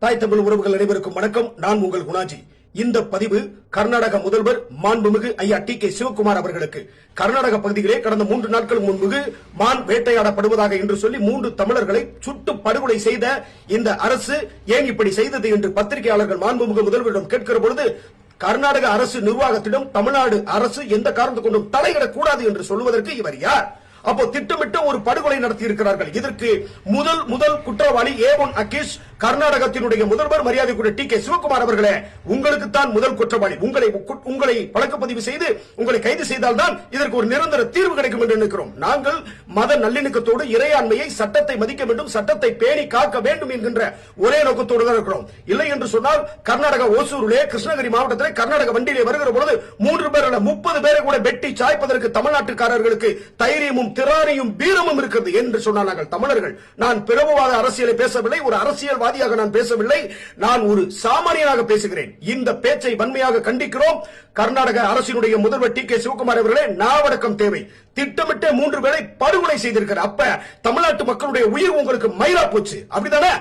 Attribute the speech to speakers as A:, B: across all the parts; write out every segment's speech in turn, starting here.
A: தாய் தமிழ் உறவுகள் அனைவருக்கும் வணக்கம். நான் உங்கள் குணாஜி. இந்த பதிவு கர்நாடக முதல்வர் மாண்புமிகு ஐயா டி.கே. சிவக்குமார் அவர்களுக்கு கர்நாடக பகுதியிலே கடந்த 3 நாட்கள் முன்பு மான் வேட்டையாடப்படுவதாக என்று சொல்லி 3 தமிழர்களை சுட்டு படுகொலை செய்த இந்த அரசு ஏன் இப்படி செய்தது என்று பத்திரிகையாளர்கள் மாண்புமிகு முதல்வரிடம் கேட்கிற பொழுது கர்நாடக அரசு நிர்வாகத்திடம் தமிழ்நாடு அரசு எந்த காரணத்தை கொண்டும் தலையிடக்கூடாது என்று சொல்வதற்கு இவர் யார்? அப்போ திட்டமிட்ட ஒரு படுகொலை நடத்தி இருக்கிறார்கள். இதற்கு முதல் குற்றவாளி A1 அகீஷ் கர்நாடகத்தினுடைய முதல்வர் மரியாதைக்குரிய டி.கே. சிவக்குமார் அவர்களே, உங்களுக்கு தான் முதல் குற்றவாளி. உங்களை வழக்குப்பதிவு செய்து உங்களை கைது செய்தால் தான் இதற்கு ஒரு நிரந்தர தீர்வு கிடைக்கும் என்று நினைக்கிறோம். நாங்கள் மத நல்லிணக்கத்தோடு இறையாண்மையை, சட்டத்தை மதிக்க வேண்டும், சட்டத்தை பேணி காக்க வேண்டும் என்கின்ற ஒரே நோக்கத்தோடு தான் இருக்கிறோம். இல்லை என்று சொன்னால் கர்நாடக ஓசூரிலே, கிருஷ்ணகிரி மாவட்டத்திலே கர்நாடக வண்டியிலே வருகிற பொழுது 3 பேர் 30 பேரை கூட வெட்டி சாய்ப்பதற்கு தமிழ்நாட்டுக்காரர்களுக்கு தைரியமும் திராணியும் வீரமும் இருக்கிறது என்று சொன்னால் நாங்கள் தமிழர்கள். நான் பிரபுவாத அரசியலை பேசவில்லை, ஒரு அரசியல்வாதியாக நான் பேசவில்லை, நான் ஒரு சாமானியனாக பேசுகிறேன். இந்த பேச்சை வன்மையாக கண்டிக்கிறோம். கர்நாடக அரசினுடைய முதல்வர் டி.கே. சிவக்குமார் அவர்களே, நாவடக்கம் தேவை. திட்டமிட்ட 3 பேரை படுகொலை செய்திருக்கிறார். அப்ப தமிழ்நாட்டு மக்களுடைய உயிர் உங்களுக்கு மயிரா போச்சு, அப்படிதானே?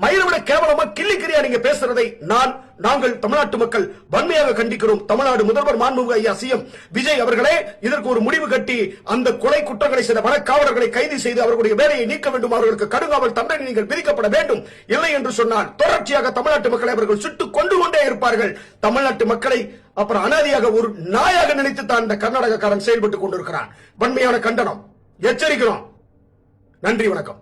A: மயிரை விட கேவலமா கிள்ளிக்கிறியா நீங்க பேசுறதை நாங்கள் தமிழ்நாட்டு மக்கள் வன்மையாக கண்டிக்கிறோம். தமிழ்நாடு முதல்வர் மாண்புமிகு ஐயா சி.எம். விஜய் அவர்களே, இதற்கு ஒரு முடிவு கட்டி அந்த கொலை குற்றங்களை செய்த வனக்காவலர்களை கைது செய்து அவர்களுடைய வேலையை நீக்க வேண்டும். அவர்களுக்கு கடுங்காவல் தண்டனை நீங்கள் விதிக்கப்பட வேண்டும். இல்லை என்று சொன்னால் தொடர்ச்சியாக தமிழ்நாட்டு மக்களை அவர்கள் சுட்டுக் கொண்டு கொண்டே இருப்பார்கள். தமிழ்நாட்டு மக்களை அப்புறம் அனாதியாக ஒரு நாயாக நினைத்து தான் இந்த கர்நாடகக்காரன் செயல்பட்டுக் கொண்டிருக்கிறான். வன்மையான கண்டனம், எச்சரிக்கிறோம். நன்றி, வணக்கம்.